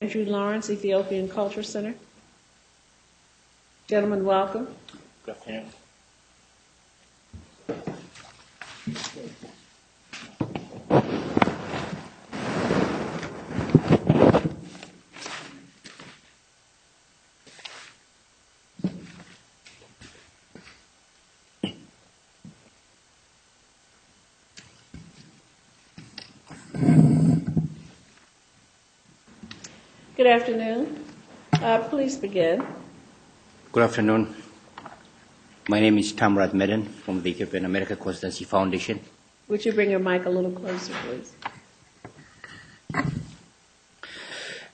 Laurence, Ethiopian Culture Center. Gentlemen, welcome. Good afternoon. Good afternoon. Please begin. Good afternoon. My name is Tamrat Medhin from the Ethiopian American Constituency Foundation. Would you bring your mic a little closer, please?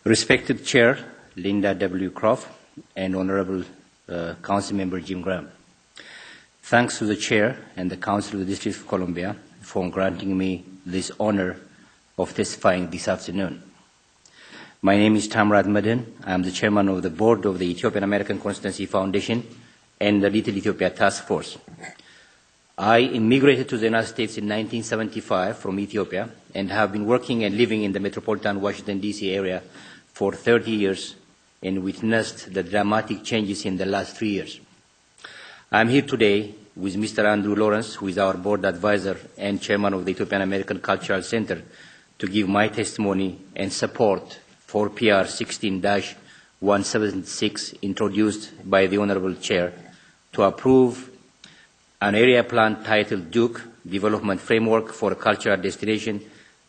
Respected Chair Linda W. Croft and Honorable Council Member Jim Graham, thanks to the Chair and the Council of the District of Columbia for granting me this honor of testifying this afternoon. My name is Tamrat Medhin. I am the Chairman of the Board of the Ethiopian American Constituency Foundation and the Little Ethiopia Task Force. I immigrated to the United States in 1975 from Ethiopia and have been working and living in the metropolitan Washington, D.C. area for 30 years and witnessed the dramatic changes in the last 3 years. I am here today with Mr. Andrew Laurence, who is our board advisor and chairman of the Ethiopian American Cultural Center, to give my testimony and support for PR 16-176 introduced by the Honorable Chair to approve an area plan titled Duke Development Framework for a Cultural Destination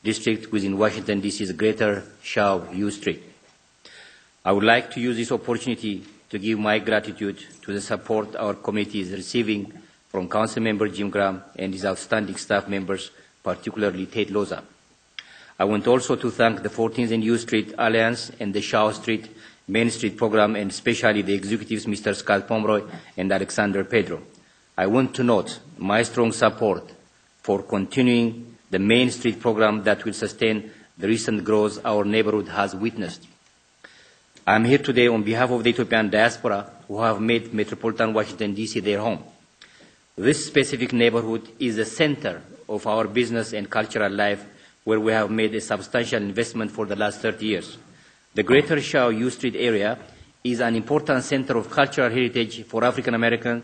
District within Washington, D.C.'s Greater Shaw U Street. I would like to use this opportunity to give my gratitude to the support our committee is receiving from Council Member Jim Graham and his outstanding staff members, particularly Tate Loza. I want also to thank the 14th and U Street Alliance and the Shaw Street Main Street Program, and especially the executives, Mr. Scott Pomeroy and Alexander Pedro. I want to note my strong support for continuing the Main Street Program that will sustain the recent growth our neighborhood has witnessed. I am here today on behalf of the Ethiopian diaspora who have made metropolitan Washington, D.C. their home. This specific neighborhood is the center of our business and cultural life, where we have made a substantial investment for the last 30 years. The Greater Shaw U Street area is an important center of cultural heritage for African Americans,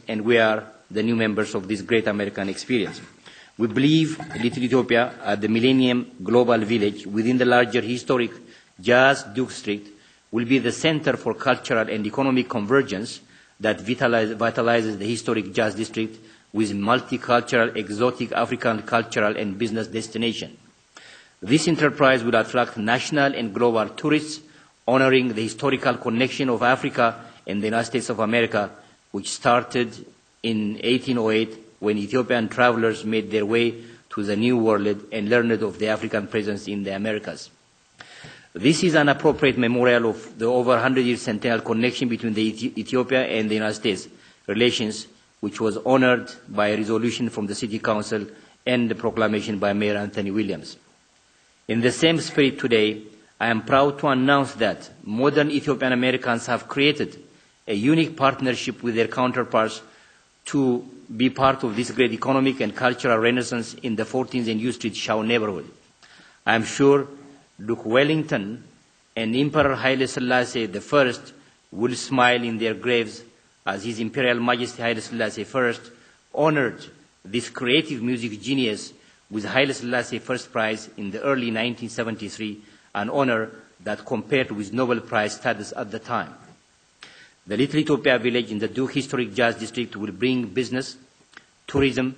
and we are the new members of this great American experience. We believe Little Ethiopia, at the Millennium Global Village within the larger historic Jazz Duke Street, will be the center for cultural and economic convergence that vitalizes the historic Jazz District with multicultural, exotic African cultural and business destination. This enterprise will attract national and global tourists, honoring the historical connection of Africa and the United States of America, which started in 1808 when Ethiopian travelers made their way to the New World and learned of the African presence in the Americas. This is an appropriate memorial of the over 100-year centennial connection between Ethiopia and the United States relations, which was honored by a resolution from the City Council and the proclamation by Mayor Anthony Williams. In the same spirit today, I am proud to announce that modern Ethiopian Americans have created a unique partnership with their counterparts to be part of this great economic and cultural renaissance in the 14th and U Street Shaw neighborhood. I am sure Duke Wellington and Emperor Haile Selassie I will smile in their graves as His Imperial Majesty Haile Selassie I honored this creative music genius with Haile Selassie First Prize in the early 1973, an honor that compared with Nobel Prize status at the time. The Little Ethiopia village in the Duke Historic Jazz District will bring business, tourism,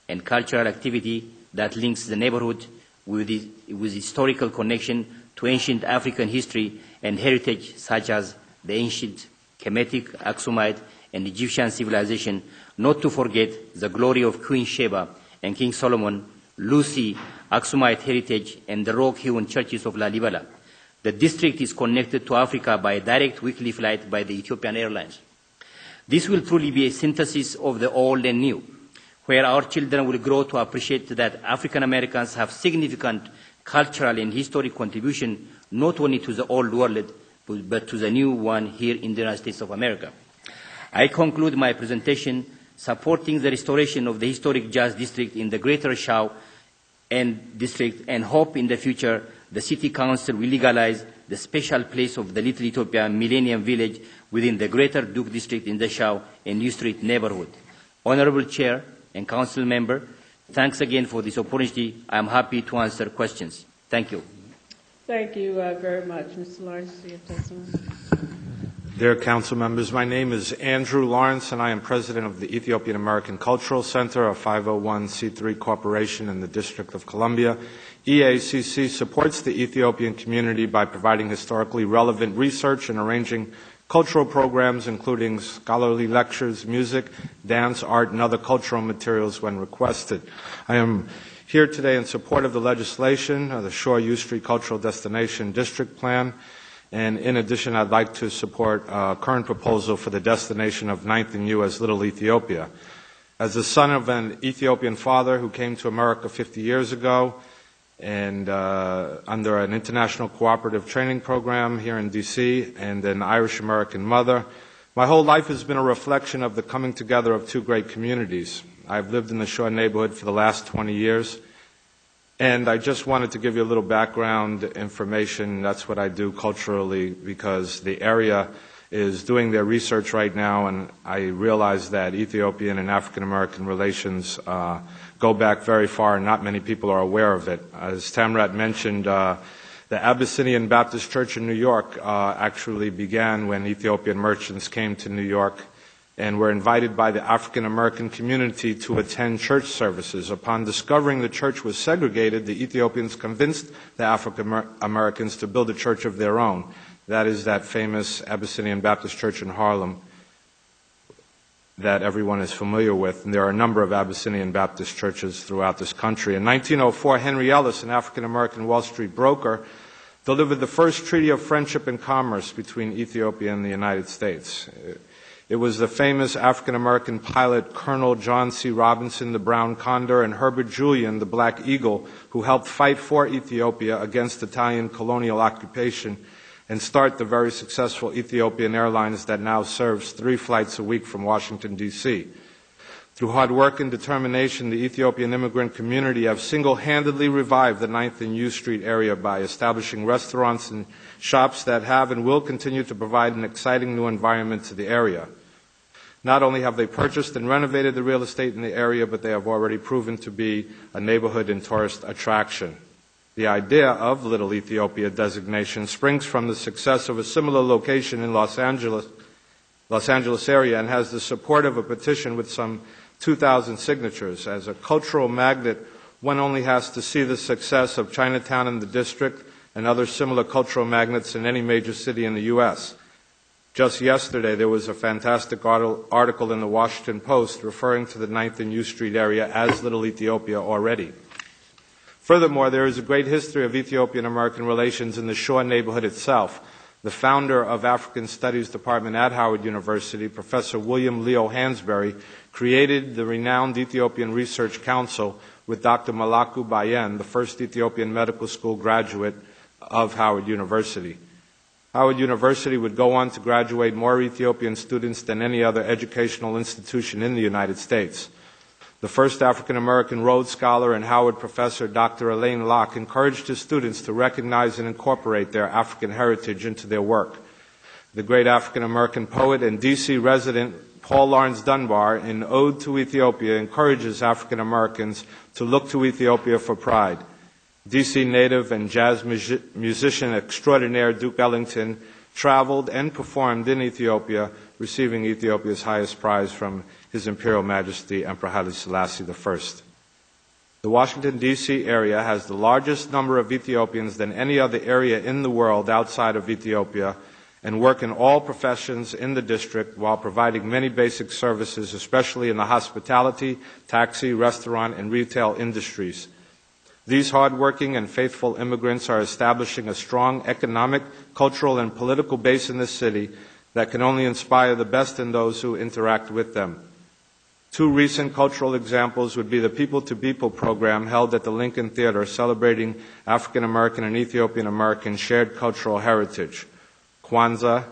and cultural activity that links the neighborhood with historical connection to ancient African history and heritage such as the ancient Kemetic, Aksumite, and Egyptian civilization, not to forget the glory of Queen Sheba and King Solomon, Lucy, Aksumite heritage, and the rock-hewn churches of Lalibela. The district is connected to Africa by a direct weekly flight by the Ethiopian Airlines. This will truly be a synthesis of the old and new, where our children will grow to appreciate that African Americans have significant cultural and historic contribution not only to the old world, but to the new one here in the United States of America. I conclude my presentation supporting the restoration of the historic Jazz District in the Greater Shaw and District, and hope in the future the City Council will legalize the special place of the Little Ethiopia Millennium Village within the Greater Duke District in the Shao and New Street neighborhood. Honorable Chair and Council Member, thanks again for this opportunity. I am happy to answer questions. Thank you. Thank you very much. Mr. Lawrence, for your testimony. Dear Council members, my name is Andrew Laurence, and I am President of the Ethiopian American Cultural Center, a 501c3 corporation in the District of Columbia. EACC supports the Ethiopian community by providing historically relevant research and arranging cultural programs, including scholarly lectures, music, dance, art, and other cultural materials when requested. I am here today in support of the legislation, the Shore U Street Cultural Destination District Plan. And in addition, I'd like to support a current proposal for the destination of 9th and U as Little Ethiopia. As the son of an Ethiopian father who came to America 50 years ago and under an international cooperative training program here in DC, and an Irish-American mother, my whole life has been a reflection of the coming together of two great communities. I've lived in the Shore neighborhood for the last 20 years. And I just wanted to give you a little background information. That's what I do culturally, because the area is doing their research right now, and I realize that Ethiopian and African American relations go back very far, and not many people are aware of it. As Tamrat mentioned, the Abyssinian Baptist Church in New York actually began when Ethiopian merchants came to New York and were invited by the African American community to attend church services. Upon discovering the church was segregated, the Ethiopians convinced the African Americans to build a church of their own. That is that famous Abyssinian Baptist Church in Harlem that everyone is familiar with. And there are a number of Abyssinian Baptist churches throughout this country. In 1904, Henry Ellis, an African American Wall Street broker, delivered the first treaty of friendship and commerce between Ethiopia and the United States. It was the famous African-American pilot Colonel John C. Robinson, the Brown Condor, and Herbert Julian, the Black Eagle, who helped fight for Ethiopia against Italian colonial occupation and start the very successful Ethiopian Airlines that now serves 3 flights a week from Washington, D.C. Through hard work and determination, the Ethiopian immigrant community have single-handedly revived the 9th and U Street area by establishing restaurants and shops that have and will continue to provide an exciting new environment to the area. Not only have they purchased and renovated the real estate in the area, but they have already proven to be a neighborhood and tourist attraction. The idea of Little Ethiopia designation springs from the success of a similar location in Los Angeles area, and has the support of a petition with some 2,000 signatures. As a cultural magnet, one only has to see the success of Chinatown in the district and other similar cultural magnets in any major city in the U.S. Just yesterday, there was a fantastic article in the Washington Post referring to the 9th and U Street area as Little Ethiopia already. Furthermore, there is a great history of Ethiopian-American relations in the Shore neighborhood itself. The founder of African Studies Department at Howard University, Professor William Leo Hansberry, created the renowned Ethiopian Research Council with Dr. Malaku Bayen, the first Ethiopian medical school graduate of Howard University. Howard University would go on to graduate more Ethiopian students than any other educational institution in the United States. The first African-American Rhodes Scholar and Howard professor, Dr. Elaine Locke, encouraged his students to recognize and incorporate their African heritage into their work. The great African-American poet and D.C. resident Paul Laurence Dunbar, in Ode to Ethiopia, encourages African-Americans to look to Ethiopia for pride. D.C. native and jazz musician extraordinaire Duke Ellington traveled and performed in Ethiopia, receiving Ethiopia's highest prize from His Imperial Majesty Emperor Haile Selassie I. The Washington, D.C. area has the largest number of Ethiopians than any other area in the world outside of Ethiopia, and work in all professions in the district while providing many basic services, especially in the hospitality, taxi, restaurant, and retail industries. These hardworking and faithful immigrants are establishing a strong economic, cultural, and political base in the city that can only inspire the best in those who interact with them. 2 recent cultural examples would be the People to People program held at the Lincoln Theater celebrating African American and Ethiopian American shared cultural heritage, Kwanzaa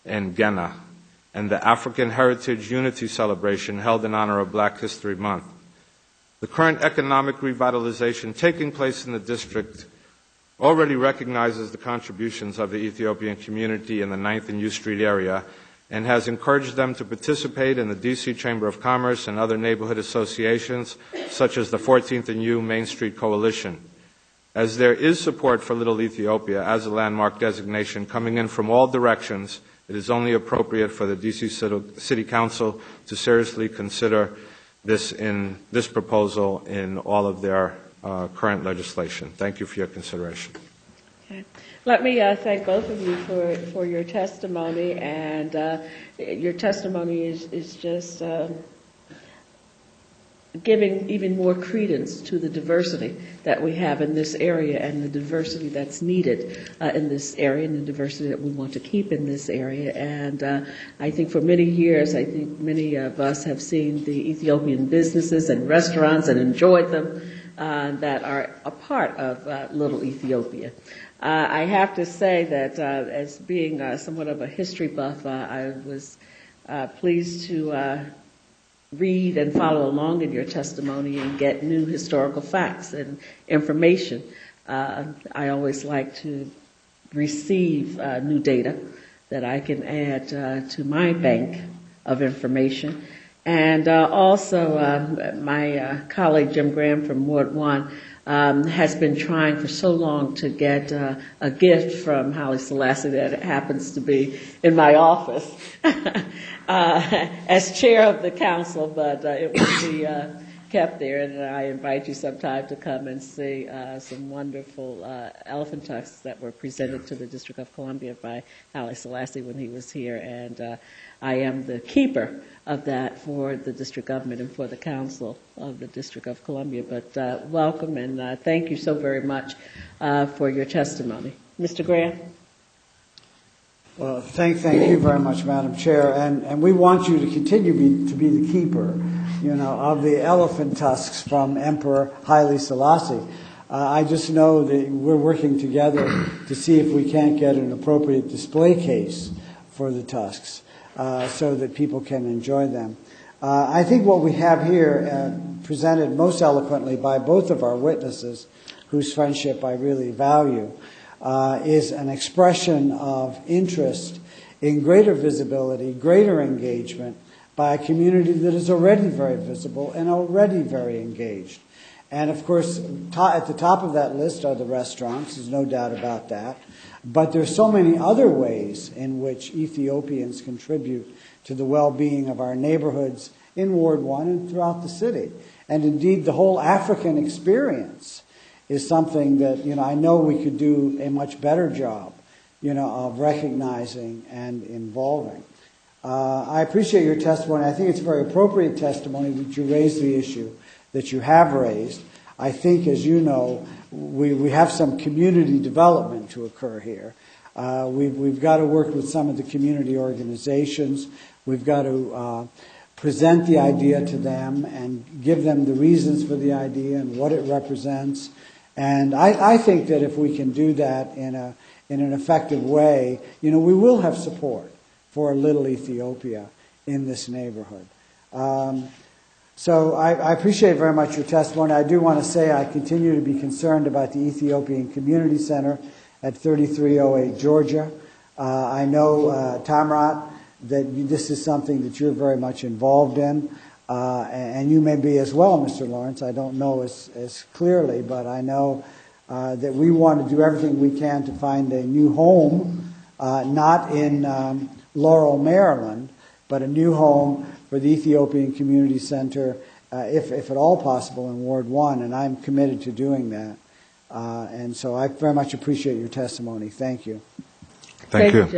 and Gena, and the African Heritage Unity Celebration held in honor of Black History Month. The current economic revitalization taking place in the district already recognizes the contributions of the Ethiopian community in the 9th and U Street area and has encouraged them to participate in the DC Chamber of Commerce and other neighborhood associations, such as the 14th and U Main Street Coalition. As there is support for Little Ethiopia as a landmark designation coming in from all directions, it is only appropriate for the DC City Council to seriously consider this proposal in all of their current legislation. Thank you for your consideration. Okay. Let me thank both of you for your testimony, and your testimony is just giving even more credence to the diversity that we have in this area and the diversity that's needed in this area and the diversity that we want to keep in this area. And I think for many years, I think many of us have seen the Ethiopian businesses and restaurants and enjoyed them that are a part of Little Ethiopia. I have to say that as being somewhat of a history buff, I was pleased to read and follow along in your testimony and get new historical facts and information. I always like to receive new data that I can add to my bank of information. And also, my colleague Jim Graham from Ward 1 has been trying for so long to get a gift from Haile Selassie that happens to be in my office as chair of the council, but it will be kept there. And I invite you sometime to come and see some wonderful elephant tusks that were presented to the District of Columbia by Haile Selassie when he was here. And I am the keeper of that for the district government and for the council of the District of Columbia. But welcome, and thank you so very much for your testimony. Mr. Graham? Well, thank you very much, Madam Chair. And we want you to continue to be the keeper, of the elephant tusks from Emperor Haile Selassie. I just know that we're working together to see if we can't get an appropriate display case for the tusks so that people can enjoy them. I think what we have here, presented most eloquently by both of our witnesses, whose friendship I really value, is an expression of interest in greater visibility, greater engagement by a community that is already very visible and already very engaged. And of course, at the top of that list are the restaurants, there's no doubt about that. But there's so many other ways in which Ethiopians contribute to the well-being of our neighborhoods in Ward 1 and throughout the city. And indeed, the whole African experience is something that, I know we could do a much better job, of recognizing and involving. I appreciate your testimony. I think it's a very appropriate testimony that you raised the issue that you have raised. I think, as you know, we have some community development to occur here. We've got to work with some of the community organizations. We've got to present the idea to them and give them the reasons for the idea and what it represents. And I think that if we can do that in an effective way, we will have support for Little Ethiopia in this neighborhood. So I appreciate very much your testimony. I do want to say I continue to be concerned about the Ethiopian Community Center at 3308 Georgia. I know, Tamrat, that this is something that you're very much involved in, and you may be as well, Mr. Laurence. I don't know as clearly, but I know that we want to do everything we can to find a new home, not in Laurel, Maryland, but a new home for the Ethiopian Community Center, if at all possible, in Ward 1, and I'm committed to doing that. And so I very much appreciate your testimony. Thank you. Thank you.